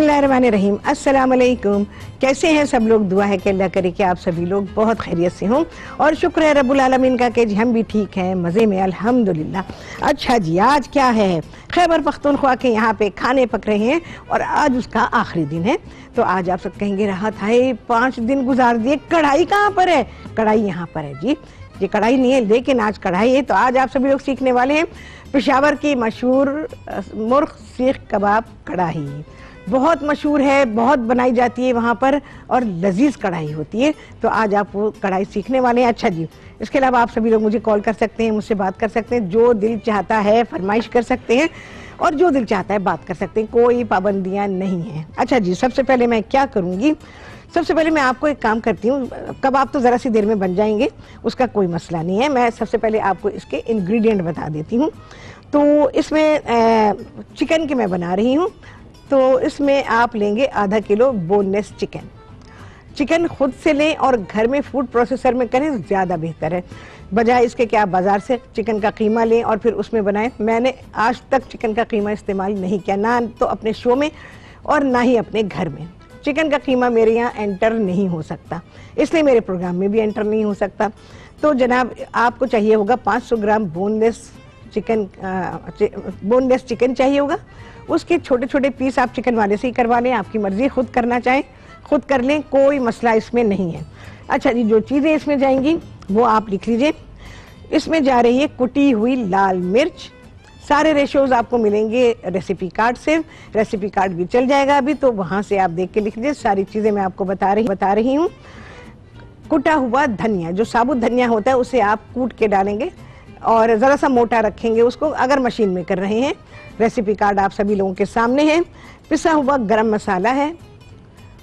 बिस्मिल्लाहिर्रहमानिर्रहीम। अस्सलाम वालेकुम। कैसे हैं सब लोग? दुआ है कि अल्लाह करे कि आप सभी लोग बहुत खैरियत से हों और शुक्र है रब्बुल आलमीन का कि हम भी ठीक हैं, मज़े में, अल्हम्दुलिल्लाह। अच्छा जी, आज क्या है? खैबर पख्तूनख्वा के यहाँ पे खाने पक रहे हैं और आज उसका आखिरी दिन है। तो आज आप सब कहेंगे राहत है 5 दिन गुजार दिए, कढ़ाई कहाँ पर है? कढ़ाई यहाँ पर है जी, ये कढ़ाई नहीं है लेकिन आज कढ़ाई है। तो आज आप सभी लोग सीखने वाले हैं पेशावर की मशहूर मुर्ग सीख कबाब कढ़ाई। बहुत मशहूर है, बहुत बनाई जाती है वहाँ पर और लजीज कढ़ाई होती है। तो आज आप वो कढ़ाई सीखने वाले हैं। अच्छा जी, इसके अलावा आप सभी लोग मुझे कॉल कर सकते हैं, मुझसे बात कर सकते हैं, जो दिल चाहता है फरमाइश कर सकते हैं और जो दिल चाहता है बात कर सकते हैं, कोई पाबंदियाँ नहीं हैं। अच्छा जी, सबसे पहले मैं क्या करूँगी? सबसे पहले मैं आपको एक काम करती हूँ, कबाब तो ज़रा सी देर में बन जाएंगे, उसका कोई मसला नहीं है। मैं सबसे पहले आपको इसके इंग्रेडिएंट बता देती हूँ। तो इसमें चिकन की मैं बना रही हूँ। तो इसमें आप लेंगे आधा किलो बोनलेस चिकन। चिकन खुद से लें और घर में फूड प्रोसेसर में करें ज़्यादा बेहतर है, बजाय इसके कि आप बाज़ार से चिकन का कीमा लें और फिर उसमें बनाएं। मैंने आज तक चिकन का कीमा इस्तेमाल नहीं किया, ना तो अपने शो में और ना ही अपने घर में। चिकन का कीमा मेरे यहाँ एंटर नहीं हो सकता, इसलिए मेरे प्रोग्राम में भी एंटर नहीं हो सकता। तो जनाब, आपको चाहिए होगा 500 ग्राम बोनलेस चिकन चाहिए होगा। उसके छोटे छोटे पीस आप चिकन वाले से ही करवा लें, आपकी मर्जी, खुद करना चाहें खुद कर लें, कोई मसला इसमें नहीं है। अच्छा जी, जो चीज़ें इसमें जाएंगी वो आप लिख लीजिए। इसमें जा रही है कुटी हुई लाल मिर्च। सारे रेशोज आपको मिलेंगे रेसिपी कार्ड से, रेसिपी कार्ड भी चल जाएगा अभी, तो वहाँ से आप देख के लिख लीजिए। सारी चीज़ें मैं आपको बता रही हूँ। कुटा हुआ धनिया, जो साबुत धनिया होता है उसे आप कूट के डालेंगे और ज़रा सा मोटा रखेंगे उसको, अगर मशीन में कर रहे हैं। रेसिपी कार्ड आप सभी लोगों के सामने है। पिसा हुआ गरम मसाला है,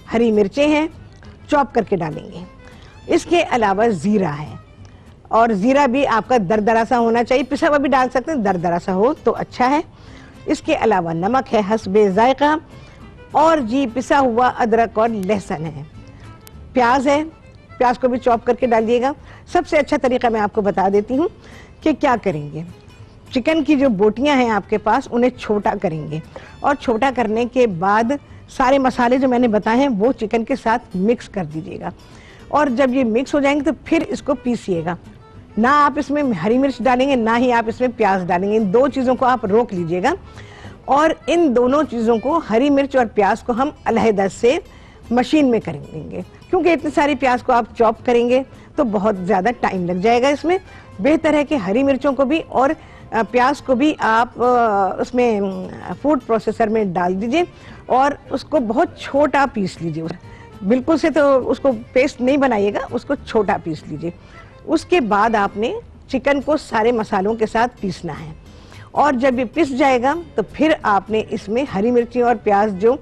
हरी मिर्चें हैं, चॉप करके डालेंगे। इसके अलावा ज़ीरा है और ज़ीरा भी आपका दरदरा सा होना चाहिए, पिसा हुआ भी डाल सकते हैं, दरदरा सा हो तो अच्छा है। इसके अलावा नमक है हस्बे जायका और जी पिसा हुआ अदरक और लहसुन है। प्याज है, प्याज को भी चॉप करके डालिएगा। सबसे अच्छा तरीका मैं आपको बता देती हूँ कि क्या करेंगे। चिकन की जो बोटियां हैं आपके पास, उन्हें छोटा करेंगे और छोटा करने के बाद सारे मसाले जो मैंने बताए हैं वो चिकन के साथ मिक्स कर दीजिएगा। और जब ये मिक्स हो जाएंगे तो फिर इसको पीसिएगा। ना आप इसमें हरी मिर्च डालेंगे, ना ही आप इसमें प्याज डालेंगे। इन दो चीज़ों को आप रोक लीजिएगा और इन दोनों चीज़ों को, हरी मिर्च और प्याज को, हम अलहदा से मशीन में करेंगे, क्योंकि इतनी सारी प्याज को आप चॉप करेंगे तो बहुत ज़्यादा टाइम लग जाएगा इसमें। बेहतर है कि हरी मिर्चों को भी और प्याज को भी आप उसमें फूड प्रोसेसर में डाल दीजिए और उसको बहुत छोटा पीस लीजिए। बिल्कुल से तो उसको पेस्ट नहीं बनाइएगा, उसको छोटा पीस लीजिए। उसके बाद आपने चिकन को सारे मसालों के साथ पीसना है और जब ये पिस जाएगा तो फिर आपने इसमें हरी मिर्ची और प्याज जो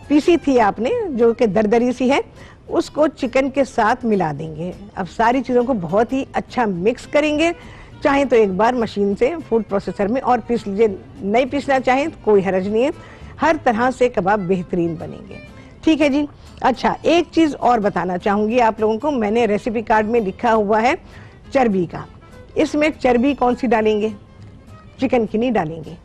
पीसी थी आपने, जो कि दरदरी सी है, उसको चिकन के साथ मिला देंगे। अब सारी चीज़ों को बहुत ही अच्छा मिक्स करेंगे। चाहें तो एक बार मशीन से फूड प्रोसेसर में और पीस लीजिए, नहीं पीसना चाहें तो कोई हर्ज नहीं है। हर तरह से कबाब बेहतरीन बनेंगे। ठीक है जी। अच्छा, एक चीज़ और बताना चाहूँगी आप लोगों को। मैंने रेसिपी कार्ड में लिखा हुआ है चर्बी का। इसमें चर्बी कौन सी डालेंगे? चिकन की नहीं डालेंगे,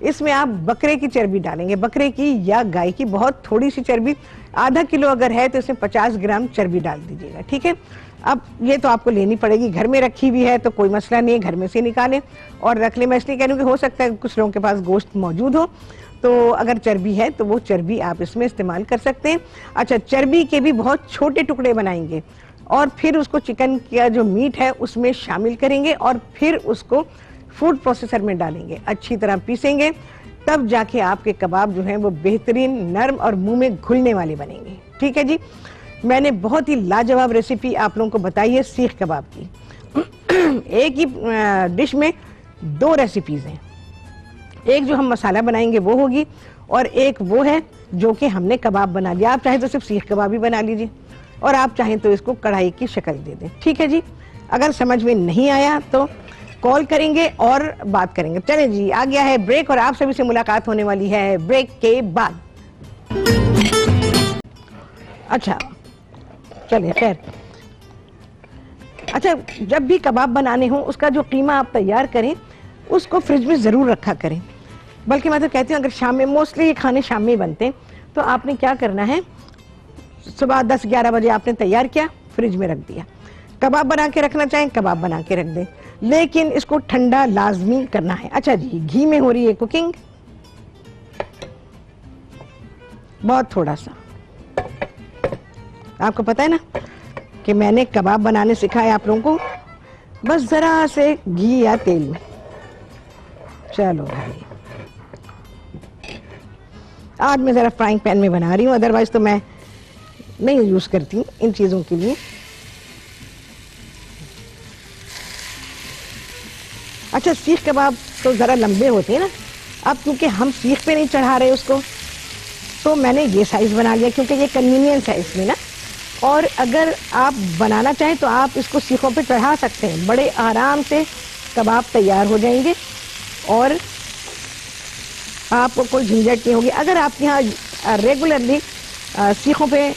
इसमें आप बकरे की चर्बी डालेंगे, बकरे की या गाय की, बहुत थोड़ी सी चर्बी। आधा किलो अगर है तो इसमें 50 ग्राम चर्बी डाल दीजिएगा। ठीक है। अब ये तो आपको लेनी पड़ेगी, घर में रखी हुई है तो कोई मसला नहीं है, घर में से निकालें और रख लें। मैं इसलिए कह रही हूँ कि हो सकता है कुछ लोगों के पास गोश्त मौजूद हो, तो अगर चर्बी है तो वो चर्बी आप इसमें इस्तेमाल कर सकते हैं। अच्छा, चर्बी के भी बहुत छोटे टुकड़े बनाएंगे और फिर उसको चिकन का जो मीट है उसमें शामिल करेंगे और फिर उसको फूड प्रोसेसर में डालेंगे, अच्छी तरह पीसेंगे, तब जाके आपके कबाब जो हैं वो बेहतरीन, नरम और मुंह में घुलने वाले बनेंगे। ठीक है जी। मैंने बहुत ही लाजवाब रेसिपी आप लोगों को बताई है सीख कबाब की। एक ही डिश में 2 रेसिपीज़ हैं। एक जो हम मसाला बनाएंगे वो होगी और एक वो है जो कि हमने कबाब बना लिया। आप चाहें तो सिर्फ सीख कबाब ही बना लीजिए और आप चाहें तो इसको कढ़ाई की शक्ल दे दें। ठीक है जी। अगर समझ में नहीं आया तो कॉल करेंगे और बात करेंगे। चलें जी, आ गया है ब्रेक और आप सभी से मुलाकात होने वाली है ब्रेक के बाद। अच्छा चलिए, खैर। अच्छा, जब भी कबाब बनाने हो उसका जो कीमा आप तैयार करें उसको फ्रिज में ज़रूर रखा करें। बल्कि मैं तो कहती हूँ अगर शाम में, मोस्टली ये खाने शाम में ही बनते हैं, तो आपने क्या करना है, सुबह 10-11 बजे आपने तैयार किया, फ्रिज में रख दिया। कबाब बना के रखना चाहें कबाब बना के रख दें, लेकिन इसको ठंडा लाजमी करना है। अच्छा जी, घी में हो रही है कुकिंग, बहुत थोड़ा सा। आपको पता है ना कि मैंने कबाब बनाने सिखाया आप लोगों को, बस जरा से घी या तेल में। चलो भाई, आज मैं जरा फ्राइंग पैन में बना रही हूँ, अदरवाइज तो मैं नहीं यूज करती हूँ इन चीजों के लिए। अच्छा, सीख कबाब तो जरा लंबे होते हैं ना, अब क्योंकि हम सीख पे नहीं चढ़ा रहे उसको, तो मैंने ये साइज बना लिया क्योंकि ये कन्वीनियंस है इसमें ना। और अगर आप बनाना चाहें तो आप इसको सीखों पे चढ़ा सकते हैं, बड़े आराम से कबाब तैयार हो जाएंगे और आपको कोई झंझट नहीं होगी। अगर आपके यहाँ रेगुलरली सीखों पे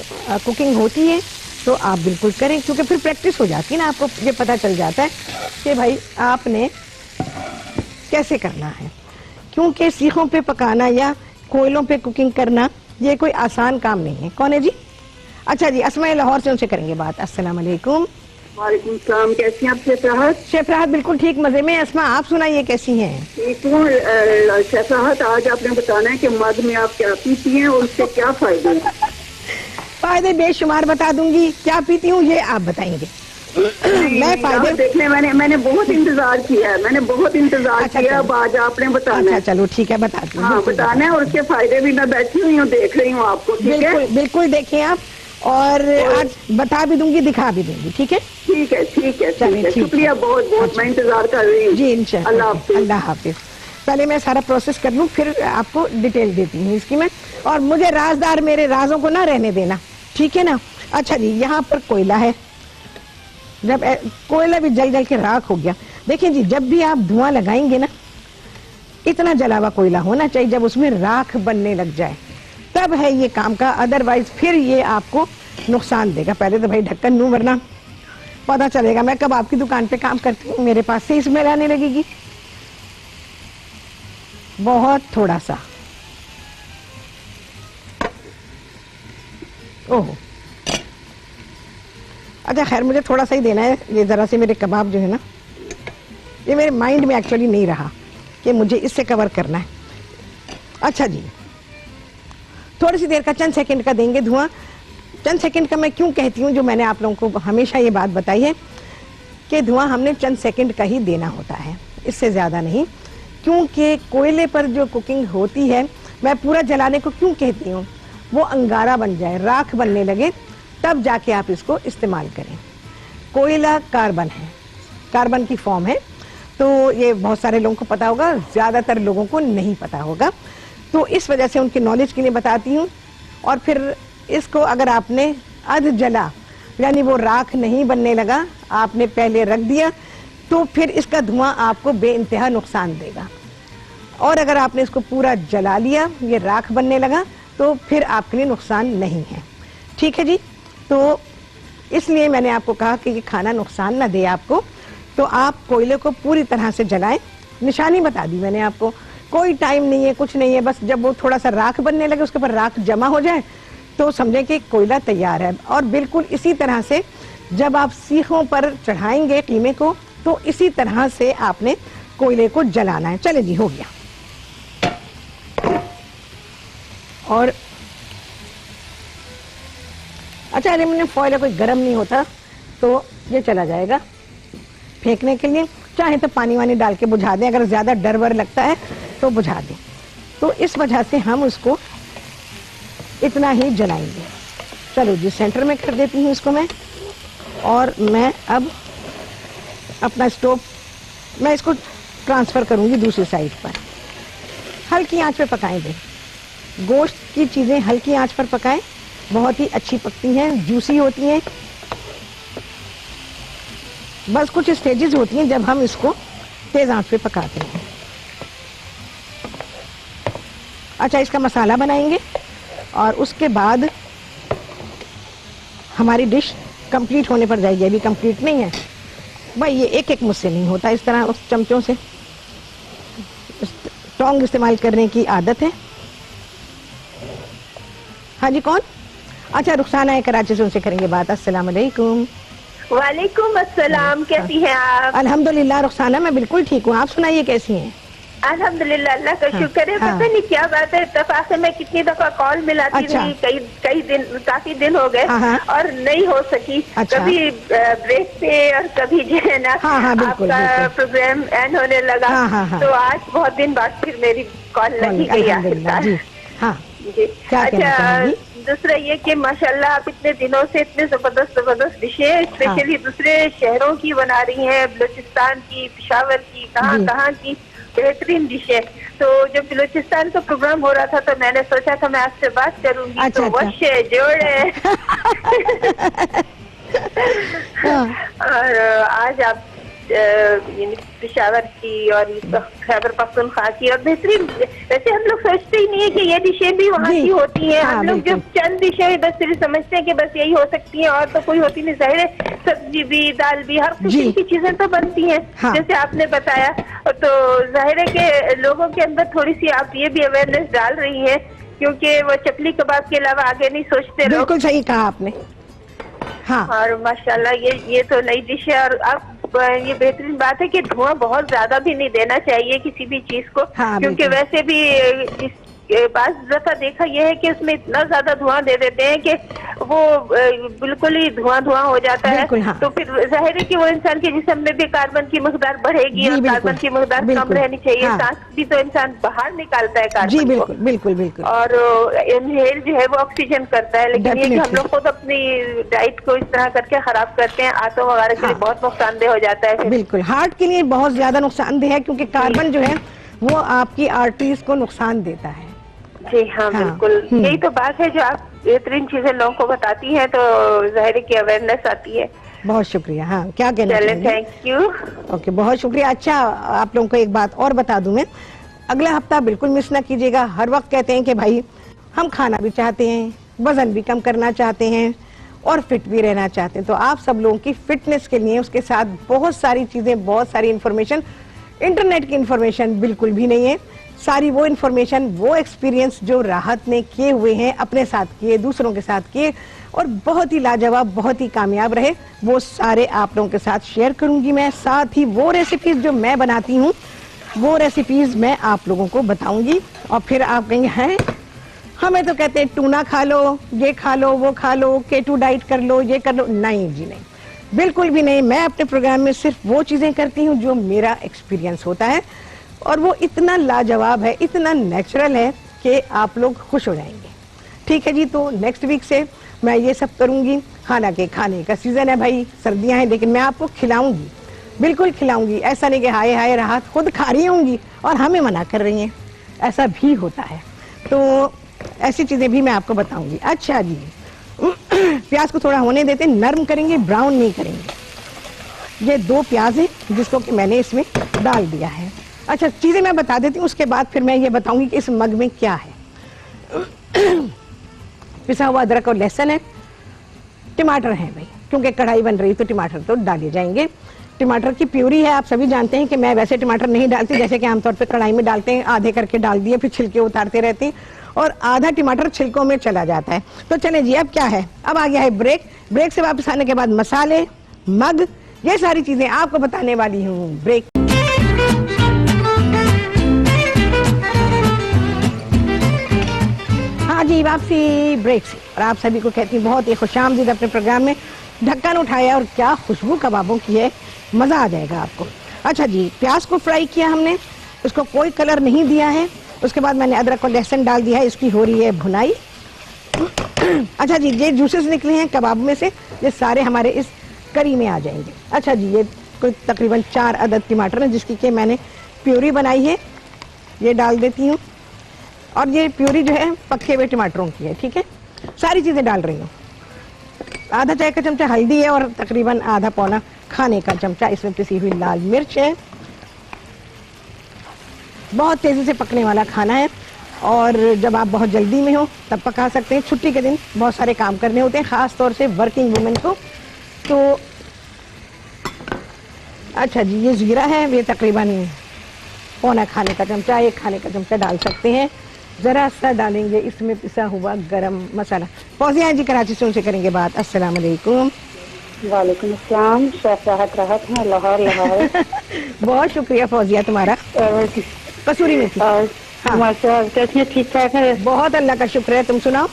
कुकिंग होती है तो आप बिल्कुल करें, क्योंकि फिर प्रैक्टिस हो जाती है ना, आपको ये पता चल जाता है कि भाई आपने कैसे करना है। क्योंकि सीखों पे पकाना या कोयलों पे कुकिंग करना ये कोई आसान काम नहीं है। कौन है जी? अच्छा जी, अस्मा लाहौर से, उनसे करेंगे बात। अस्सलाम वालेकुम। वालेकुम सलाम, कैसी हैं आप शेफ राहत? शेफ राहत बिल्कुल ठीक, मजे में। अस्मा आप सुनाइए कैसी हैं? ठीक हूँ शेफ राहत। आज आपने बताना है कि मध में आप क्या पीती हैं और उससे क्या फायदे हैं। फायदे बेशुमार बता दूंगी, क्या पीती हूँ ये आप बताएंगे। मैं फायदे देखने मैंने बहुत इंतजार किया है, मैंने बहुत इंतजार अच्छा, किया। अब आज आपने बताना है। चलो ठीक है, बताती हूँ। हाँ, बताना है और उसके फायदे भी मैं बैठी हुई हूँ, देख रही हूँ आपको। ठीक है, बिल्कुल देखें आप, और आज बता भी दूंगी, दिखा भी दूंगी। ठीक है, ठीक है, ठीक है, चलिए, ठीक है। शुक्रिया बहुत बहुत, मैं इंतजार कर रही हूँ जी। इंशाअल्लाह, अल्लाह हाफिज। अल्लाह हाफिज। पहले मैं सारा प्रोसेस कर लूँ, फिर आपको डिटेल देती हूँ इसकी मैं। और मुझे राजदार मेरे राजों को ना रहने देना, ठीक है ना। अच्छा जी, यहाँ पर कोयला है। जब कोयला भी जल के राख हो गया, देखिए जी, जब भी आप धुआं लगाएंगे ना, इतना जला हुआ कोयला होना चाहिए, जब उसमें राख बनने लग जाए तब है ये काम का, अदरवाइज फिर ये आपको नुकसान देगा। पहले तो भाई ढक्कन नू, वरना पता चलेगा मैं कब आपकी दुकान पे काम करती हूँ, मेरे पास से इसमें आने लगेगी। बहुत थोड़ा सा, ओह अच्छा खैर, मुझे थोड़ा सा ही देना है। ये जरा से मेरे कबाब जो है ना, ये मेरे माइंड में एक्चुअली नहीं रहा कि मुझे इससे कवर करना है। अच्छा जी, थोड़ी सी देर का, चंद सेकंड का देंगे धुआं। चंद सेकंड का मैं क्यों कहती हूँ, जो मैंने आप लोगों को हमेशा ये बात बताई है कि धुआं हमने चंद सेकंड का ही देना होता है, इससे ज़्यादा नहीं। क्योंकि कोयले पर जो कुकिंग होती है, मैं पूरा जलाने को क्यों कहती हूँ, वो अंगारा बन जाए, राख बनने लगे, तब जाके आप इसको इस्तेमाल करें। कोयला कार्बन है, कार्बन की फॉर्म है, तो ये बहुत सारे लोगों को पता होगा, ज़्यादातर लोगों को नहीं पता होगा, तो इस वजह से उनकी नॉलेज के लिए बताती हूँ। और फिर इसको अगर आपने अध जला, यानी वो राख नहीं बनने लगा, आपने पहले रख दिया, तो फिर इसका धुआं आपको बेइंतहा नुकसान देगा। और अगर आपने इसको पूरा जला लिया, ये राख बनने लगा, तो फिर आपके लिए नुकसान नहीं है। ठीक है जी, तो इसलिए मैंने आपको कहा कि ये खाना नुकसान ना दे आपको, तो आप कोयले को पूरी तरह से जलाएं। निशानी बता दी मैंने आपको, कोई टाइम नहीं है, कुछ नहीं है, बस जब वो थोड़ा सा राख बनने लगे, उसके ऊपर राख जमा हो जाए, तो समझें कि कोयला तैयार है। और बिल्कुल इसी तरह से जब आप सीखों पर चढ़ाएंगे कीमे को, तो इसी तरह से आपने कोयले को जलाना है। चले जी, हो गया। और अच्छा, एल्यूमिनियम फॉइल है, कोई गर्म नहीं होता, तो ये चला जाएगा फेंकने के लिए। चाहे तो पानी वानी डाल के बुझा दें, अगर ज़्यादा डर वर लगता है तो बुझा दें। तो इस वजह से हम उसको इतना ही जलाएंगे। चलो जी, सेंटर में कर देती हूँ इसको मैं। और मैं अब अपना स्टोव, मैं इसको ट्रांसफ़र करूँगी दूसरी साइड पर। हल्की आंच पे पकाएं दें, गोश्त की चीज़ें हल्की आंच पर पकाएं, बहुत ही अच्छी पकती हैं, जूसी होती हैं। बस कुछ स्टेजेस होती हैं जब हम इसको तेज आंच पे पकाते हैं। अच्छा, इसका मसाला बनाएंगे और उसके बाद हमारी डिश कंप्लीट होने पर जाएगी। अभी कंप्लीट नहीं है भाई, ये एक एक मुझसे नहीं होता, इस तरह उस चमचों से टोंग इस्तेमाल करने की आदत है। हाँ जी, कौन? अच्छा, रुखसाना है कराची से, उनसे करेंगे बात। अस्सलाम वालेकुम। वालेकुम अस्सलाम, कैसी हैं आप? अल्हम्दुलिल्लाह रुखसाना, मैं बिल्कुल ठीक हूँ, आप सुनाइए कैसी हैं? अल्हम्दुलिल्लाह, अल्लाह का हाँ, शुक्र है। हाँ। पता नहीं क्या बात है, इत्तेफाक से मैं कितनी दफा कॉल मिलाती अच्छा। रही, कई दिन, काफी दिन हो गए हाँ, हाँ। और नहीं हो सकी। अच्छा। कभी ब्रेक पे और कभी जो है ना हाँ, हाँ, बिल्कुल, आपका बिल्कुल। प्रोग्राम एंड होने लगा। हाँ, हाँ, हाँ। तो आज बहुत दिन बाद फिर मेरी कॉल लगी गई अल्हम्दुलिल्लाह जी। आखिरकार। हाँ, जी। क्या कहना अच्छा, चाहेंगी? दूसरा ये कि माशाल्लाह आप इतने दिनों से इतने जबरदस्त डिशें स्पेशली दूसरे शहरों की बना रही हैं, बलूचिस्तान की, पेशावर की, कहाँ की बेहतरीन डिशें। तो जब बलूचिस्तान का प्रोग्राम हो रहा था तो मैंने सोचा था मैं आपसे बात करूंगी। अच्छा, तो वश है, जोड़ है। और आज आप पेशावर की और खैबर पख्तूनख्वा की और बेहतरीन, वैसे हम लोग सोचते ही नहीं है कि ये डिशें भी वहाँ की होती हैं। हम लोग जब चंद डिशें बस सिर्फ समझते हैं कि बस यही हो सकती हैं और तो कोई होती नहीं। जाहिर है सब्जी भी, दाल भी, हर किस्म की चीजें तो बनती हैं। हाँ। जैसे आपने बताया, तो जाहिर है कि लोगों के अंदर थोड़ी सी आप ये भी अवेयरनेस डाल रही हैं, क्योंकि वो चपली कबाब के अलावा आगे नहीं सोचते लोग। बिल्कुल सही कहा आपने। हाँ। और माशाल्लाह ये तो नई डिश है। और अब ये बेहतरीन बात है कि धुआं बहुत ज्यादा भी नहीं देना चाहिए किसी भी चीज को। हाँ, क्योंकि वैसे भी बात दफा देखा यह है कि उसमें इतना ज्यादा धुआं दे देते हैं कि वो बिल्कुल ही धुआं हो जाता है। हाँ। तो फिर जाहिर है कि वो इंसान के जिस्म में भी कार्बन की मकदार बढ़ेगी और कार्बन की मकदार कम रहनी चाहिए। हाँ। सांस भी तो इंसान बाहर निकालता है कार्बन जी, को। बिल्कुल। और इनहेल जो है वो ऑक्सीजन करता है, लेकिन ये कि हम लोग खुद अपनी डाइट को इस तरह करके खराब करते हैं, आंतों वगैरह के लिए बहुत नुकसानदेह हो जाता है। बिल्कुल, हार्ट के लिए बहुत ज्यादा नुकसानदेह है, क्योंकि कार्बन जो है वो आपकी आर्टरीज को नुकसान देता है। जी हाँ, बिल्कुल। यही तो बात है, जो आप बेहतरीन चीजें लोगों को बताती हैं तो जाहिर है की अवेयरनेस आती है। बहुत शुक्रिया। हाँ, क्या कहना चाहेंगे? Thank you. ओके, बहुत शुक्रिया। अच्छा, आप लोगों को एक बात और बता दूं मैं, अगला हफ्ता बिल्कुल मिस ना कीजिएगा। हर वक्त कहते हैं कि भाई हम खाना भी चाहते हैं, वजन भी कम करना चाहते हैं और फिट भी रहना चाहते हैं। तो आप सब लोगों की फिटनेस के लिए उसके साथ बहुत सारी चीजें, बहुत सारी इंफॉर्मेशन, इंटरनेट की इंफॉर्मेशन बिल्कुल भी नहीं है। सारी वो इंफॉर्मेशन, वो एक्सपीरियंस जो राहत ने किए हुए हैं, अपने साथ किए, दूसरों के साथ किए और बहुत ही लाजवाब, बहुत ही कामयाब रहे, वो सारे आप लोगों के साथ शेयर करूंगी मैं। साथ ही वो रेसिपीज जो मैं बनाती हूँ, वो रेसिपीज मैं आप लोगों को बताऊंगी। और फिर आप कहेंगे हैं हमें तो कहते हैं टूना खा लो, ये खा लो, वो खा लो, केटो डाइट कर लो, ये कर लो। नहीं जी, नहीं, बिल्कुल भी नहीं। मैं अपने प्रोग्राम में सिर्फ वो चीजें करती हूँ जो मेरा एक्सपीरियंस होता है, और वो इतना लाजवाब है, इतना नेचुरल है कि आप लोग खुश हो जाएंगे। ठीक है जी, तो नेक्स्ट वीक से मैं ये सब करूंगी। हालांकि खाने का सीजन है भाई, सर्दियां हैं, लेकिन मैं आपको खिलाऊंगी, बिल्कुल खिलाऊंगी। ऐसा नहीं कि हाय हाय राहत खुद खा रही होंगी और हमें मना कर रही हैं, ऐसा भी होता है। तो ऐसी चीजें भी मैं आपको बताऊंगी। अच्छा जी, प्याज को थोड़ा होने देते, नरम करेंगे, ब्राउन नहीं करेंगे। ये 2 प्याज है जिसको कि मैंने इसमें डाल दिया है। अच्छा, चीजें मैं बता देती हूँ, उसके बाद फिर मैं ये बताऊंगी कि इस मग में क्या है। पिसा हुआ अदरक और लहसुन है, टमाटर है भाई, क्योंकि कढ़ाई बन रही तो टमाटर तो डाले जाएंगे। टमाटर की प्यूरी है। आप सभी जानते हैं कि मैं वैसे टमाटर नहीं डालती, जैसे कि आमतौर पे कढ़ाई में डालते हैं, आधे करके डाल दिए, फिर छिलके उतारते रहते हैं और आधा टमाटर छिलकों में चला जाता है। तो चले जी, अब क्या है, अब आ गया है ब्रेक। ब्रेक से वापस आने के बाद मसाले, मग, ये सारी चीजें आपको बताने वाली हूँ। ब्रेक। हाँ जी, वापसी ब्रेक से, और आप सभी को कहती हूँ बहुत ही खुशामदीद अपने प्रोग्राम में। ढक्कन उठाया और क्या खुशबू कबाबों की है, मजा आ जाएगा आपको। अच्छा जी, प्याज को फ्राई किया हमने, उसको कोई कलर नहीं दिया है। उसके बाद मैंने अदरक और लहसुन डाल दिया है, इसकी हो रही है भुनाई। अच्छा जी, ये जूसेस निकले हैं कबाब में से, ये सारे हमारे इस करी में आ जाएंगे। अच्छा जी, ये कोई तकरीबन 4 अदद टमाटर है जिसकी कि मैंने प्यूरी बनाई है, ये डाल देती हूँ। और ये प्यूरी जो है पके हुए टमाटरों की है। ठीक है, सारी चीजें डाल रही हूँ। आधा चाय का चमचा हल्दी है और तकरीबन आधा पौना खाने का चमचा इसमें पिसी हुई लाल मिर्च है। बहुत तेजी से पकने वाला खाना है, और जब आप बहुत जल्दी में हो तब पका सकते हैं। छुट्टी के दिन बहुत सारे काम करने होते हैं, खास तौर से वर्किंग वुमेन को। तो अच्छा जी, ये जीरा है, ये तकरीबन पौना खाने का चमचा, 1 खाने का चमचा डाल सकते हैं। जरा सा डालेंगे इसमें पिसा हुआ गरम मसाला। फौजिया जी कराची से उनसे करेंगे बात। अस्सलाम वालेकुम। वालेकुम अस्सलाम। शेफ राहत हैं लाहौर। बहुत शुक्रिया फौजिया तुम्हारा। कसूरी मेथी। हाँ। कैसी ठीक ठाक है? बहुत अल्लाह का शुक्र है, तुम सुनाओ।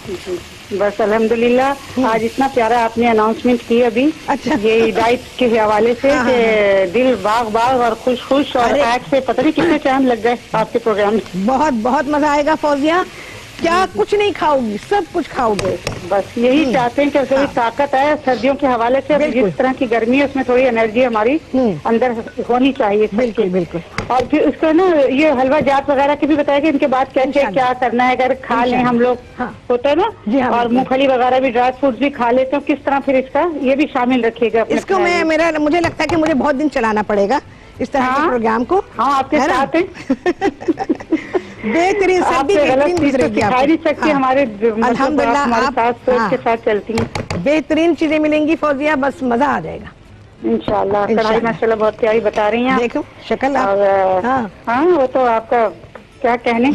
बस अल्हम्दुलिल्लाह। आज इतना प्यारा आपने अनाउंसमेंट की अभी। अच्छा। ये डाइट के हवाले से हाँ, कि दिल बाग बाग और खुश खुश और आज से पता नहीं कितने टाइम लग गए आपके प्रोग्राम में। बहुत बहुत मजा आएगा फौजिया। क्या कुछ नहीं खाओगी, सब कुछ खाओगे। बस यही चाहते हैं कि थोड़ी ताकत आए सर्दियों के हवाले से। जिस तरह की गर्मी है उसमें थोड़ी एनर्जी हमारी अंदर होनी चाहिए। बिल्कुल बिल्कुल। और फिर उसको ना ये हलवा जात वगैरह की भी बताया कि इनके बाद कैसे क्या करना है अगर खा लें हम लोग। हाँ। होता है ना। और मूंगफली वगैरह भी ड्राई फ्रूट्स भी खा लेते हैं, किस तरह फिर इसका ये भी शामिल रखिएगा इसको। मुझे लगता है कि मुझे बहुत दिन चलाना पड़ेगा इस तरह के प्रोग्राम को। हाँ आपके साथ है। बेहतरीन सर्दी बेहतरीन गुजरेगी आपको। नहीं सकती हमारे अल्हम्दुलिल्लाह आप के साथ चलती हैं। बेहतरीन चीजें मिलेंगी फौजिया, बस मजा आ जाएगा इंशाल्लाह। कढ़ाई माशाल्लाह बहुत प्यारी बता रही हैं। देखो शक्ल आप। हाँ वो तो आपका क्या कहने।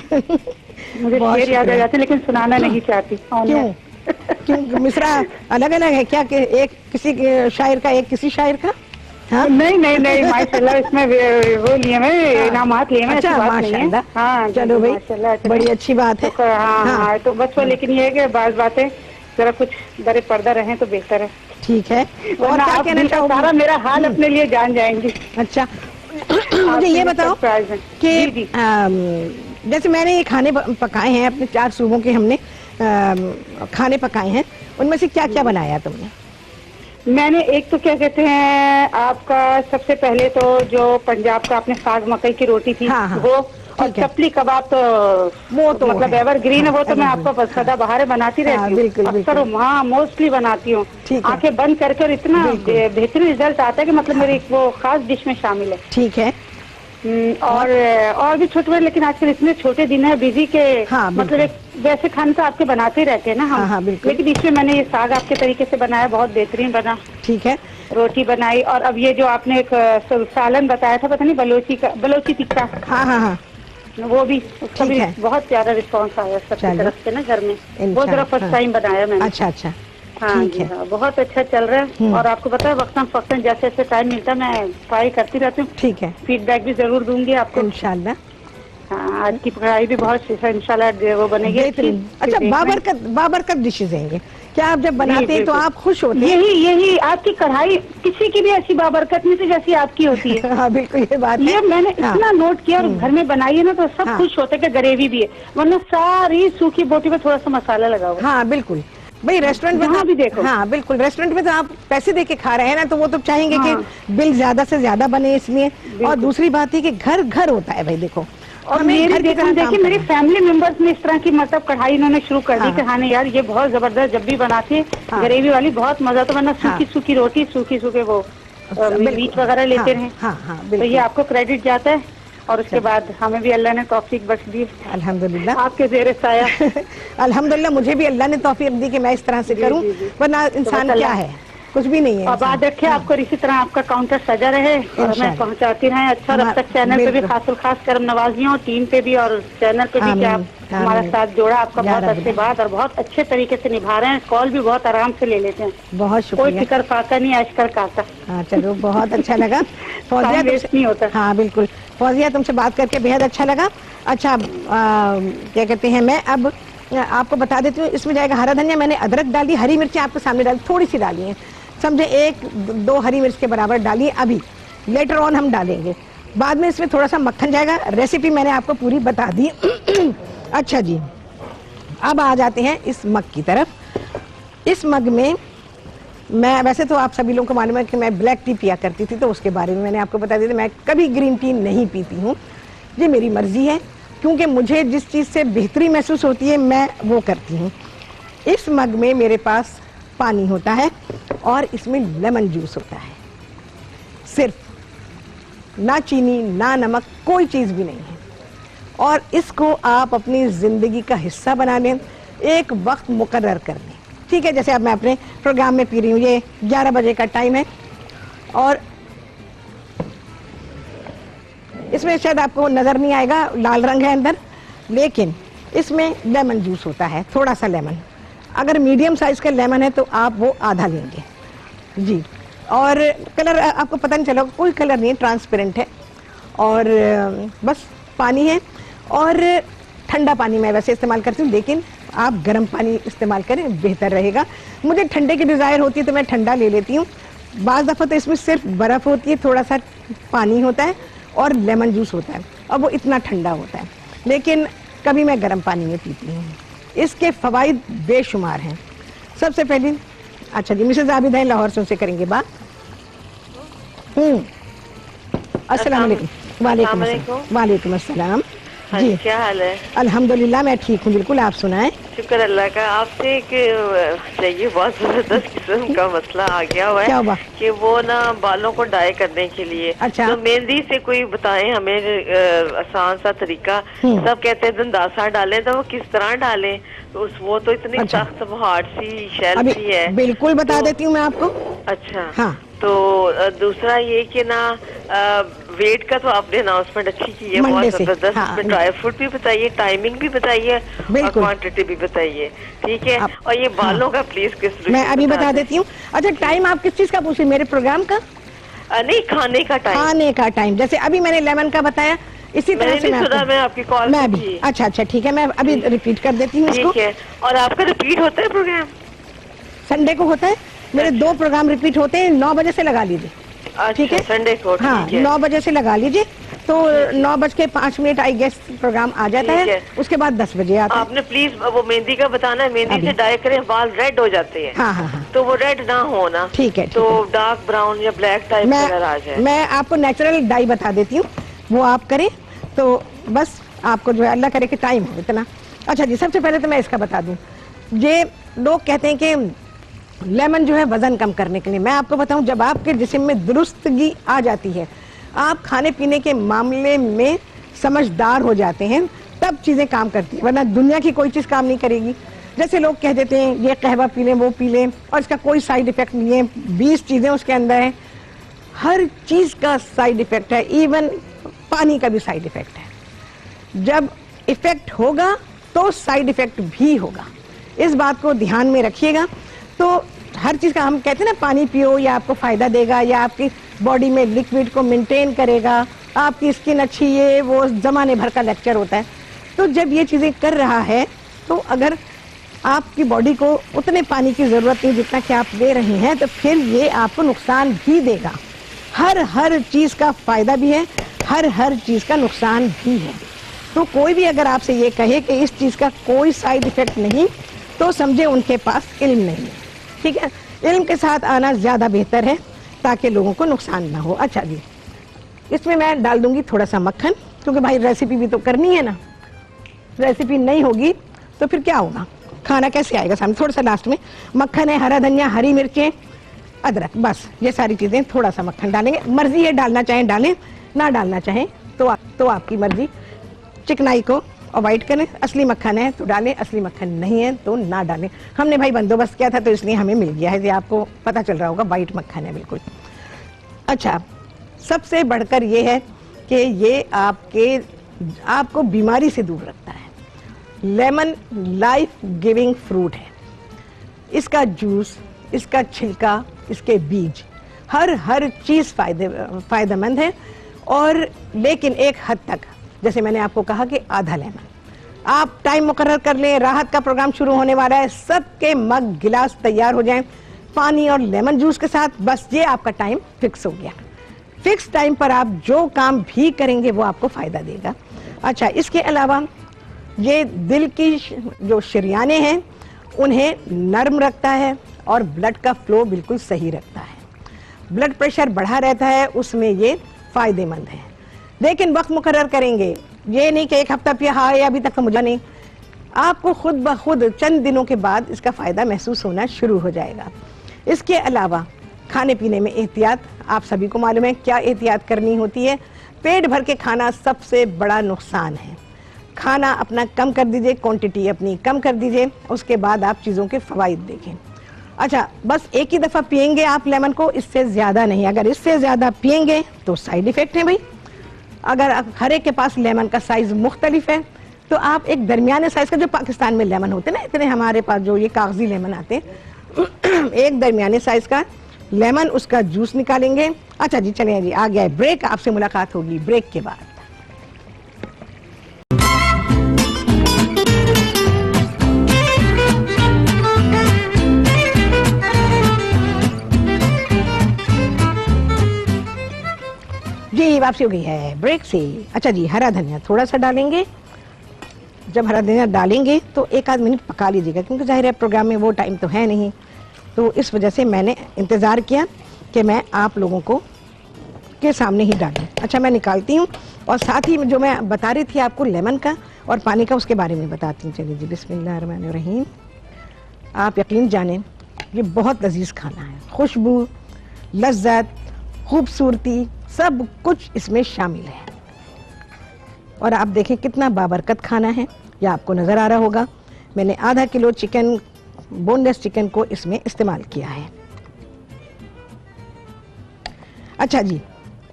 मुझे शेर याद आ जाते हैं लेकिन सुनाना नहीं चाहती। क्यों मिसरा अलग अलग है क्या? एक किसी शायर का, एक किसी शायर का? हाँ? नहीं माशाल्लाह इसमें वो लिए मैं इनामात लिए मैं। अच्छा माशाल्लाह। हाँ चलो भाई बड़ी अच्छी बात है। हाँ तो बस वो, लेकिन ये है कि बात बातें जरा कुछ बड़े पर्दा रहे तो बेहतर है। ठीक है। और क्या कहना चाहोगे? सारा मेरा हाल अपने लिए जान जाएंगी। अच्छा मुझे ये बताओ कि जैसे मैंने ये खाने पकाए हैं अपने 4 सूबों के, हमने खाने पकाए हैं, उनमें से क्या क्या बनाया तुमने? मैंने एक तो क्या कहते हैं आपका सबसे पहले तो जो पंजाब का आपने साग मकई की रोटी थी। हाँ। वो और चपली कबाब तो वो तो मतलब एवरग्रीन है। वो तो मैं आपको सदा बाहर बनाती रहती हूँ अक्सर। हाँ मोस्टली बनाती हूँ आंखें बंद करके, और इतना बेहतरीन रिजल्ट आता है कि मतलब मेरी वो खास डिश में शामिल है। ठीक है। और भी छोटे बड़े, लेकिन आजकल इतने छोटे दिन है बिजी के। हाँ, मतलब एक वैसे खाने तो आपके बनाते रहते हैं ना हम। हाँ, लेकिन इसमें मैंने ये साग आपके तरीके से बनाया, बहुत बेहतरीन बना। ठीक है। रोटी बनाई, और अब ये जो आपने एक सालन बताया था, पता नहीं बलोची टिक्का। हाँ वो भी, उसका भी बहुत प्यारा रिस्पॉन्स आया सबकी तरफ से ना घर में। वो जरा फर्स्ट टाइम बनाया मैंने। अच्छा। हाँ जी हाँ, बहुत अच्छा चल रहा है। और आपको पता है वक्तन जैसे जैसे टाइम मिलता है मैं ट्राई करती रहती हूँ। ठीक है। फीडबैक भी जरूर दूंगी आपको इंशाल्लाह। हाँ आज की पढ़ाई भी बहुत इंशाल्लाह वो बनेगी। अच्छा बाबरकत डिशेज हैं क्या? आप जब बनाते हैं तो आप खुश होते हैं? यही आपकी कढ़ाई किसी की भी ऐसी बाबरकत नहीं थी जैसी आपकी होती है। हाँ बिल्कुल ये बात है। मैंने इतना नोट किया, और घर में बनाई है ना तो सब खुश होते कि ग्रेवी भी है, वरना सारी सूखी बोटी में थोड़ा सा मसाला लगा हुआ। हाँ बिल्कुल भाई, रेस्टोरेंट में भी देखो। हाँ बिल्कुल, रेस्टोरेंट में तो आप पैसे दे के खा रहे हैं ना, तो वो तो चाहेंगे कि बिल ज्यादा से ज्यादा बने इसलिए। और दूसरी बात है कि घर होता है भाई, देखो। और देखिए मेरी फैमिली मेंबर्स में इस तरह की मतलब कढ़ाई इन्होंने शुरू कर दी कि हाँ यार ये बहुत जबरदस्त जब भी बनाती है ग्रेवी वाली, बहुत मजा। तो वरना सूखी रोटी सूखे वो मीट वगैरह लेते रहे। तो ये आपको क्रेडिट जाता है। और उसके बाद हमें भी अल्लाह ने तौफीक बख्श दी अल्हम्दुलिल्लाह, आपके ज़ेरे साया। अल्हम्दुलिल्लाह मुझे भी अल्लाह ने तौफीक दी कि मैं इस तरह से करूं, वरना इंसान क्या है, कुछ भी नहीं है। अब बात रखे आपको इसी तरह आपका काउंटर सजा रहे और मैं पहुंचाती रहे। अच्छा, अब तक चैनल पे भी खास करम नवाजियों, टीम पे भी और चैनल पे भी क्या हमारा साथ जोड़ा। आपका बहुत अच्छे बात और बहुत अच्छे तरीके से निभा रहे हैं। कॉल भी बहुत आराम से ले लेते हैं। बहुत शुक्रिया। कोई फिक्र फाका नहीं, अशकर काका। हाँ चलो बहुत अच्छा लगा फौजिया, नहीं होता। हाँ बिल्कुल फौजिया, तुमसे बात करके बेहद अच्छा लगा। अच्छा क्या कहते हैं, मैं अब आपको बता देती हूँ, इसमें जाएगा हरा धनिया, मैंने अदरक डाली, हरी मिर्ची आपके सामने डाली, थोड़ी सी डाली है, समझे 1-2 हरी मिर्च के बराबर डालिए। अभी लेटर ऑन हम डालेंगे, बाद में इसमें थोड़ा सा मक्खन जाएगा। रेसिपी मैंने आपको पूरी बता दी। अच्छा जी, अब आ जाते हैं इस मग की तरफ। इस मग में मैं, वैसे तो आप सभी लोगों को मालूम है कि मैं ब्लैक टी पिया करती थी, तो उसके बारे में मैंने आपको बता दिया था। मैं कभी ग्रीन टी नहीं पीती हूँ, ये मेरी मर्जी है, क्योंकि मुझे जिस चीज़ से बेहतरी महसूस होती है मैं वो करती हूँ। इस मग में मेरे पास पानी होता है और इसमें लेमन जूस होता है, सिर्फ, ना चीनी ना नमक, कोई चीज़ भी नहीं है। और इसको आप अपनी ज़िंदगी का हिस्सा बना लें, एक वक्त मुकर्रर कर लें। ठीक है, जैसे अब मैं अपने प्रोग्राम में पी रही हूँ, ये 11 बजे का टाइम है और इसमें शायद आपको नज़र नहीं आएगा, लाल रंग है अंदर, लेकिन इसमें लेमन जूस होता है, थोड़ा सा लेमन। अगर मीडियम साइज का लेमन है तो आप वो आधा लेंगे जी। और कलर आपको पता नहीं चला, कोई कलर नहीं है, ट्रांसपेरेंट है और बस पानी है। और ठंडा पानी मैं वैसे इस्तेमाल करती हूँ, लेकिन आप गर्म पानी इस्तेमाल करें बेहतर रहेगा। मुझे ठंडे की डिज़ायर होती है तो मैं ठंडा ले लेती हूँ। बाज़ दफ़ा तो इसमें सिर्फ बर्फ़ होती है, थोड़ा सा पानी होता है और लेमन जूस होता है और वो इतना ठंडा होता है, लेकिन कभी मैं गर्म पानी में पीती हूँ। इसके फ़वाइद बेशुमार हैं। सबसे पहले अच्छा जी, मिसेज़ आबिद हैं लाहौर से, उनसे करेंगे बात। अस्सलाम वालेकुम। वालेकुम अस्सलाम जी, क्या हाल है? अल्हम्दुलिल्लाह मैं ठीक हूँ, बिल्कुल। आप सुनाएं। शुक्र अल्लाह का। आपसे एक चाहिए, बहुत जबरदस्त किस्म का मसला आ गया हुआ है। क्या हुआ? कि वो ना बालों को डाई करने के लिए, अच्छा। तो मेहंदी से कोई बताएं हमें आसान सा तरीका। सब कहते हैं दंदासा डालें, तो वो किस तरह डालें? तो वो तो इतनी सख्त हार्ड सी शेल सी है। बिल्कुल बता देती हूँ मैं आपको। अच्छा हाँ। तो दूसरा ये कि ना वेट का तो आपने अनाउंसमेंट अच्छी की है, बहुत जबरदस्त। हाँ, ड्राई फ्रूट भी बताइए, टाइमिंग भी बताइए और क्वांटिटी भी बताइए, ठीक है? और ये बालों का प्लीज किस मैं अभी बता देती हूँ। अच्छा, टाइम आप किस चीज का पूछे, मेरे प्रोग्राम का? नहीं, खाने का टाइम। खाने का टाइम, जैसे अभी मैंने लेमन का बताया, इसी तरह से मैं आपकी कॉल मैं भी। अच्छा ठीक है, मैं अभी रिपीट कर देती हूँ इसको। ठीक है। और आपका रिपीट होता है प्रोग्राम? संडे को होता है मेरे। 2 प्रोग्राम रिपीट होते हैं, 9 बजे से लगा लीजिए। ठीक है, संडे को। हाँ, 9 बजे से लगा लीजिए, तो 9:05 आई गेस प्रोग्राम आ जाता है। उसके बाद 10 बजे आता है। आपने प्लीज वो मेहंदी का बताना है, मेहंदी से डाई करें, बाल रेड हो जाते हैं। हाँ। तो वो रेड ना हो ना। ठीक है। तो डार्क ब्राउन या ब्लैक टाइप कलर आ जाए। मैं आपको नेचुरल डाई बता देती हूँ, वो आप करें तो बस आपको जो है अल्लाह करे कि टाइम हो इतना। अच्छा जी, सबसे पहले तो मैं इसका बता दूं, ये लोग कहते हैं कि लेमन जो है वजन कम करने के लिए। मैं आपको बताऊं, जब आपके जिस्म में दुरुस्तगी आ जाती है, आप खाने पीने के मामले में समझदार हो जाते हैं, तब चीज़ें काम करती हैं, वरना दुनिया की कोई चीज़ काम नहीं करेगी। जैसे लोग कह देते हैं ये कहवा पी लें, वो पी लें, और इसका कोई साइड इफेक्ट नहीं है। 20 चीज़ें उसके अंदर हैं, हर चीज़ का साइड इफेक्ट है, इवन पानी का भी साइड इफेक्ट है। जब इफेक्ट होगा तो साइड इफेक्ट भी होगा, इस बात को ध्यान में रखिएगा। तो हर चीज़ का, हम कहते हैं ना, पानी पियो या आपको फ़ायदा देगा या आपकी बॉडी में लिक्विड को मेंटेन करेगा, आपकी स्किन अच्छी, ये वो ज़माने भर का लेक्चर होता है। तो जब ये चीज़ें कर रहा है, तो अगर आपकी बॉडी को उतने पानी की ज़रूरत नहीं जितना कि आप ले रहे हैं, तो फिर ये आपको नुकसान भी देगा। हर चीज़ का फ़ायदा भी है, हर चीज़ का नुकसान भी है। तो कोई भी अगर आपसे ये कहे कि इस चीज़ का कोई साइड इफ़ेक्ट नहीं, तो समझे उनके पास इल्म नहीं है। ठीक है, इल्म के साथ आना ज़्यादा बेहतर है ताकि लोगों को नुकसान ना हो। अच्छा जी, इसमें मैं डाल दूंगी थोड़ा सा मक्खन, क्योंकि भाई रेसिपी भी तो करनी है ना। रेसिपी नहीं होगी तो फिर क्या होगा, खाना कैसे आएगा सामने। थोड़ा सा लास्ट में मक्खन है, हरा धनिया, हरी मिर्चें, अदरक, बस ये सारी चीज़ें, थोड़ा सा मक्खन डालेंगे। मर्जी है, डालना चाहें डालें, ना डालना चाहें तो आपकी मर्जी। चिकनाई को अवॉइड करें, असली मक्खन है तो डालें, असली मक्खन नहीं है तो ना डालें। हमने भाई बंदोबस्त किया था तो इसलिए हमें मिल गया है, ये आपको पता चल रहा होगा, वाइट मक्खन है बिल्कुल। अच्छा, सबसे बढ़कर ये है कि ये आपको बीमारी से दूर रखता है। लेमन लाइफ गिविंग फ्रूट है, इसका जूस, इसका छिलका, इसके बीज, हर चीज़ फ़ायदेमंद है। और लेकिन एक हद तक, जैसे मैंने आपको कहा कि आधा लेमन, आप टाइम मुकर्रर कर लें। राहत का प्रोग्राम शुरू होने वाला है, सबके मग गिलास तैयार हो जाएं पानी और लेमन जूस के साथ। बस ये आपका टाइम फिक्स हो गया। फिक्स टाइम पर आप जो काम भी करेंगे वो आपको फ़ायदा देगा। अच्छा, इसके अलावा ये दिल की जो शरियाने हैं उन्हें नरम रखता है और ब्लड का फ्लो बिल्कुल सही रखता है। ब्लड प्रेशर बढ़ा रहता है, उसमें ये फ़ायदेमंद है। लेकिन वक्त मुकर्रर करेंगे, ये नहीं कि एक हफ्ता पिया है अभी तक मुझे नहीं, आपको खुद ब खुद चंद दिनों के बाद इसका फ़ायदा महसूस होना शुरू हो जाएगा। इसके अलावा खाने पीने में एहतियात, आप सभी को मालूम है क्या एहतियात करनी होती है। पेट भर के खाना सबसे बड़ा नुकसान है। खाना अपना कम कर दीजिए, क्वांटिटी अपनी कम कर दीजिए, उसके बाद आप चीज़ों के फ़वाइद देखें। अच्छा, बस एक ही दफ़ा पिएंगे आप लेमन को, इससे ज़्यादा नहीं। अगर इससे ज़्यादा पिएंगे तो साइड इफ़ेक्ट है भाई। अगर हर एक के पास लेमन का साइज़ मुख्तलिफ है, तो आप एक दरमियाने साइज का, जो पाकिस्तान में लेमन होते हैं ना, इतने हमारे पास जो ये कागजी लेमन आते हैं, एक दरमियाने साइज का लेमन, उसका जूस निकालेंगे। अच्छा जी, चलिए जी, आ गया है ब्रेक, आपसे मुलाकात होगी ब्रेक के बाद। जी वापसी हो गई है ब्रेक से। अच्छा जी, हरा धनिया थोड़ा सा डालेंगे। जब हरा धनिया डालेंगे तो एक आध मिनट पका लीजिएगा, क्योंकि जाहिर है प्रोग्राम में वो टाइम तो है नहीं, तो इस वजह से मैंने इंतज़ार किया कि मैं आप लोगों को के सामने ही डालूं। अच्छा, मैं निकालती हूँ, और साथ ही जो मैं बता रही थी आपको लेमन का और पानी का, उसके बारे में बताती हूँ। चलिए जी, बिस्मिल्लाहिर्रहमानिर्रहीम। आप यकीन जानें, ये बहुत लजीज खाना है, खुशबू, लज्जत, खूबसूरती, सब कुछ इसमें शामिल है। और आप देखें कितना बाबरकत खाना है, यह आपको नज़र आ रहा होगा। मैंने आधा किलो चिकन, बोनलेस चिकन को इसमें इस्तेमाल किया है। अच्छा जी,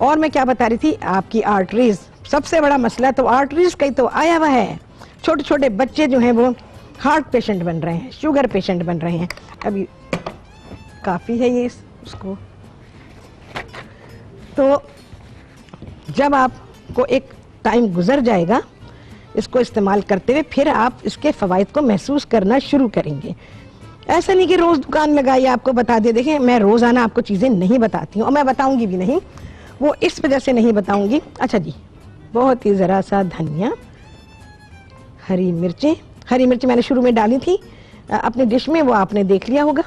और मैं क्या बता रही थी, आपकी आर्टरीज, सबसे बड़ा मसला तो आर्टरीज का ही तो आया हुआ है। छोटे छोटे बच्चे जो हैं वो हार्ट पेशेंट बन रहे हैं, शुगर पेशेंट बन रहे हैं। अभी काफ़ी है ये उसको। तो जब आपको एक टाइम गुजर जाएगा इसको इस्तेमाल करते हुए, फिर आप इसके फ़वाइद को महसूस करना शुरू करेंगे। ऐसा नहीं कि रोज़ दुकान लगाइए आपको बता दे। देखें, मैं रोज़ाना आपको चीज़ें नहीं बताती हूँ, और मैं बताऊँगी भी नहीं, वो इस वजह से नहीं बताऊँगी। अच्छा जी, बहुत ही ज़रा सा धनिया, हरी मिर्चें। हरी मिर्च मैंने शुरू में डाली थी अपनी डिश में, वो आपने देख लिया होगा।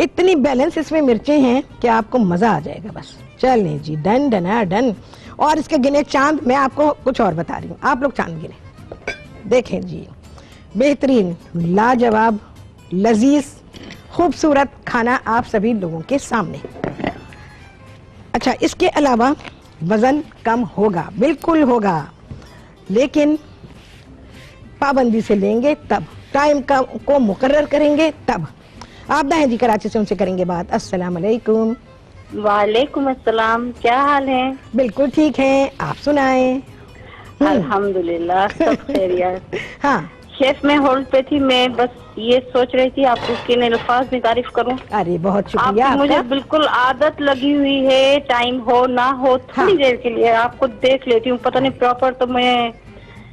इतनी बैलेंस इसमें मिर्चें हैं कि आपको मज़ा आ जाएगा बस। चलें जी, डन डना डन। और इसके गिने चांद, मैं आपको कुछ और बता रही हूँ, आप लोग चांद गिने। देखें जी, बेहतरीन, लाजवाब, लजीज, खूबसूरत खाना आप सभी लोगों के सामने। अच्छा, इसके अलावा वज़न कम होगा, बिल्कुल होगा, लेकिन पाबंदी से लेंगे तब, टाइम का को मुकर्रर करेंगे तब। आप दाएं जी, कराची से उनसे करेंगे बात। अस्सलाम वालेकुम। वालेकुम अस्सलाम, क्या हाल है? बिल्कुल ठीक है, आप सुनाएं। अल्हम्दुलिल्लाह, सब खैरियत। हाँ, शेफ में होल्ड पे थी, मैं बस ये सोच रही थी आपको किन अल्फाज में तारीफ करूं। अरे बहुत शुक्रिया आपकी। मुझे आपका। बिल्कुल आदत लगी हुई है, टाइम हो ना हो थोड़ी देर के लिए आपको देख लेती हूँ। पता नहीं प्रॉपर तो मैं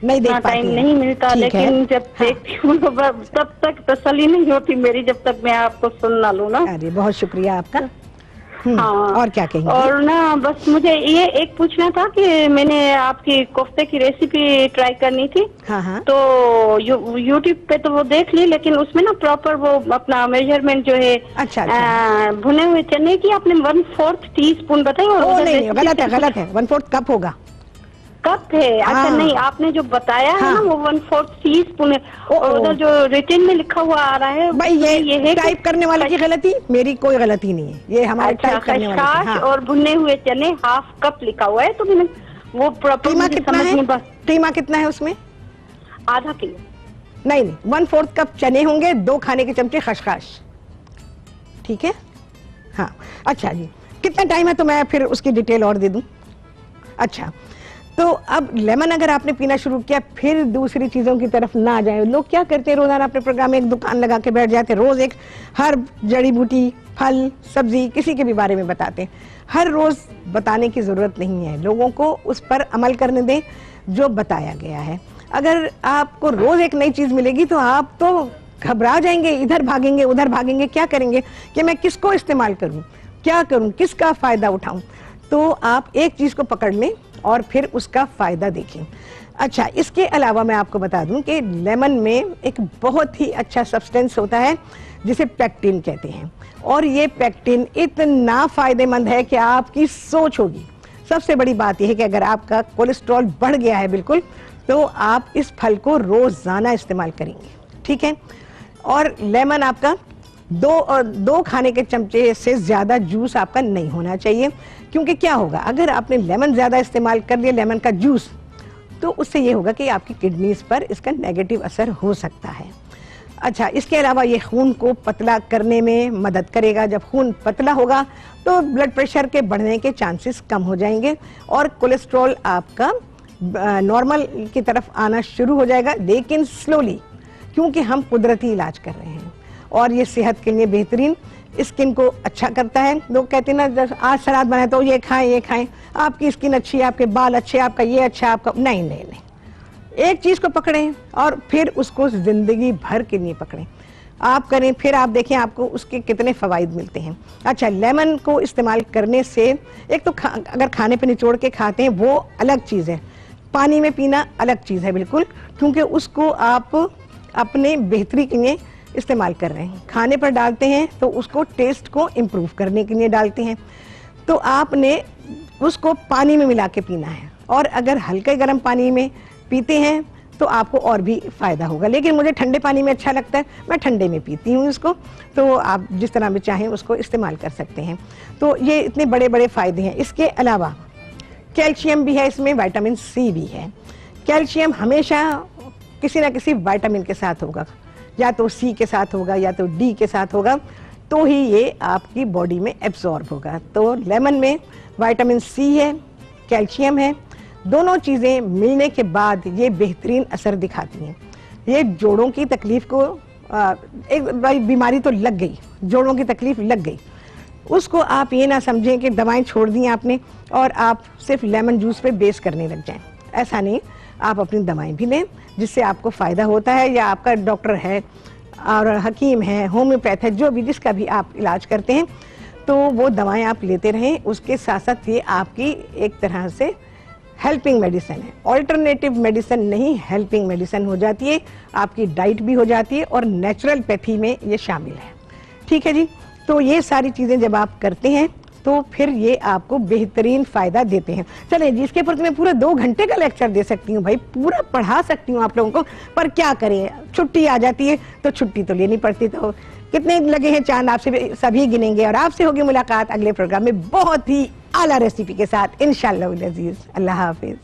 नहीं देख पाती, टाइम नहीं मिलता, लेकिन जब देखती हूँ तब तक तसल्ली नहीं होती मेरी, जब तक मैं आपको सुन ना लूँ ना। अरे बहुत शुक्रिया आपका। हाँ, और क्या कहेंगे? और ना बस मुझे ये एक पूछना था कि मैंने आपकी कोफ्ते की रेसिपी ट्राई करनी थी। हाँ हाँ। तो यूट्यूब पे तो वो देख ली, लेकिन उसमें ना प्रॉपर वो अपना मेजरमेंट जो है, अच्छा, भुने हुए चने की आपने 1/4 टीस्पून बताई। और नहीं, गलत है, गलत है, 1/4 कप होगा। कप है? अच्छा, नहीं, आपने जो बताया है ना वो 1/4 टीस्पून है, और उधर जो रिटर्न में लिखा हुआ आ रहा है भाई, ये है टाइप करने वाले की गलती, मेरी कोई गलती नहीं है, ये हमारे टाइप करने वाले की। हाँ। और भुने हुए चने ½ कप लिखा हुआ है, तो मैंने वो प्रॉपर कीमा कितना है? कीमा कितना है उसमें? ½ किलो। नहीं, 1/4 कप चने होंगे, 2 खाने के चमचे खसखस। ठीक है, हाँ। अच्छा जी, कितना टाइम है तो मैं फिर उसकी डिटेल और दे दूं। अच्छा, तो अब लेमन अगर आपने पीना शुरू किया, फिर दूसरी चीज़ों की तरफ ना आ जाए। लोग क्या करते हैं, रोज़ाना अपने प्रोग्राम में एक दुकान लगा के बैठ जाते हैं, रोज़ एक हर जड़ी बूटी, फल, सब्जी, किसी के भी बारे में बताते हैं। हर रोज़ बताने की ज़रूरत नहीं है, लोगों को उस पर अमल करने दें जो बताया गया है। अगर आपको रोज़ एक नई चीज़ मिलेगी तो आप तो घबरा जाएंगे, इधर भागेंगे उधर भागेंगे, क्या करेंगे कि मैं किसको इस्तेमाल करूँ, क्या करूँ, किसका फ़ायदा उठाऊँ। तो आप एक चीज़ को पकड़ लें और फिर उसका फ़ायदा देखें। अच्छा, इसके अलावा मैं आपको बता दूं कि लेमन में एक बहुत ही अच्छा सब्सटेंस होता है जिसे पेक्टिन कहते हैं, और ये पेक्टिन इतना फ़ायदेमंद है कि आपकी सोच होगी। सबसे बड़ी बात यह है कि अगर आपका कोलेस्ट्रॉल बढ़ गया है बिल्कुल, तो आप इस फल को रोज़ाना इस्तेमाल करेंगे। ठीक है, और लेमन आपका 2 खाने के चमचे से ज़्यादा जूस आपका नहीं होना चाहिए, क्योंकि क्या होगा, अगर आपने लेमन ज़्यादा इस्तेमाल कर लिया, लेमन का जूस, तो उससे ये होगा कि आपकी किडनीज पर इसका नेगेटिव असर हो सकता है। अच्छा, इसके अलावा ये खून को पतला करने में मदद करेगा। जब खून पतला होगा तो ब्लड प्रेशर के बढ़ने के चांसेस कम हो जाएंगे और कोलेस्ट्रॉल आपका नॉर्मल की तरफ आना शुरू हो जाएगा, लेकिन स्लोली, क्योंकि हम कुदरती इलाज कर रहे हैं और ये सेहत के लिए बेहतरीन, स्किन को अच्छा करता है। लोग कहते हैं ना आज सलाद बनाए तो ये खाएं, आपकी स्किन अच्छी है, आपके बाल अच्छे, आपका ये अच्छा, आपका नहीं, एक चीज को पकड़ें और फिर उसको जिंदगी भर के लिए पकड़ें, आप करें, फिर आप देखें आपको उसके कितने फवाइद मिलते हैं। अच्छा, लेमन को इस्तेमाल करने से एक तो अगर खाने पे निचोड़ के खाते हैं वो अलग चीज़ है, पानी में पीना अलग चीज़ है बिल्कुल, क्योंकि उसको आप अपने बेहतरी के लिए इस्तेमाल कर रहे हैं। खाने पर डालते हैं तो उसको टेस्ट को इम्प्रूव करने के लिए डालते हैं, तो आपने उसको पानी में मिला के पीना है, और अगर हल्के गर्म पानी में पीते हैं तो आपको और भी फ़ायदा होगा। लेकिन मुझे ठंडे पानी में अच्छा लगता है, मैं ठंडे में पीती हूँ इसको, तो आप जिस तरह भी चाहें उसको इस्तेमाल कर सकते हैं। तो ये इतने बड़े बड़े फ़ायदे हैं। इसके अलावा कैल्शियम भी है इसमें, विटामिन सी भी है। कैल्शियम हमेशा किसी ना किसी विटामिन के साथ होगा, या तो सी के साथ होगा या तो डी के साथ होगा, तो ही ये आपकी बॉडी में एब्जॉर्ब होगा। तो लेमन में विटामिन सी है, कैल्शियम है, दोनों चीज़ें मिलने के बाद ये बेहतरीन असर दिखाती हैं। ये जोड़ों की तकलीफ को एक बीमारी तो लग गई, जोड़ों की तकलीफ लग गई, उसको आप ये ना समझें कि दवाएं छोड़ दी आपने और आप सिर्फ लेमन जूस पे बेस करने लग जाएं। ऐसा नहीं, आप अपनी दवाएं भी लें जिससे आपको फ़ायदा होता है, या आपका डॉक्टर है और हकीम है, होम्योपैथ है, जो भी जिसका भी आप इलाज करते हैं, तो वो दवाएं आप लेते रहें। उसके साथ साथ ये आपकी एक तरह से हेल्पिंग मेडिसिन है, ऑल्टरनेटिव मेडिसिन नहीं, हेल्पिंग मेडिसिन हो जाती है, आपकी डाइट भी हो जाती है और नेचुरल पैथी में ये शामिल है। ठीक है जी, तो ये सारी चीज़ें जब आप करते हैं तो फिर ये आपको बेहतरीन फ़ायदा देते हैं। चले जी, इसके ऊपर मैं पूरा 2 घंटे का लेक्चर दे सकती हूँ भाई, पूरा पढ़ा सकती हूँ आप लोगों को, पर क्या करें, छुट्टी आ जाती है तो छुट्टी तो लेनी पड़ती। तो कितने लगे हैं चांद आपसे सभी गिनेंगे, और आपसे होगी मुलाकात अगले प्रोग्राम में बहुत ही आला रेसिपी के साथ इंशाअल्लाह अज़ीज़। अल्लाह हाफिज़।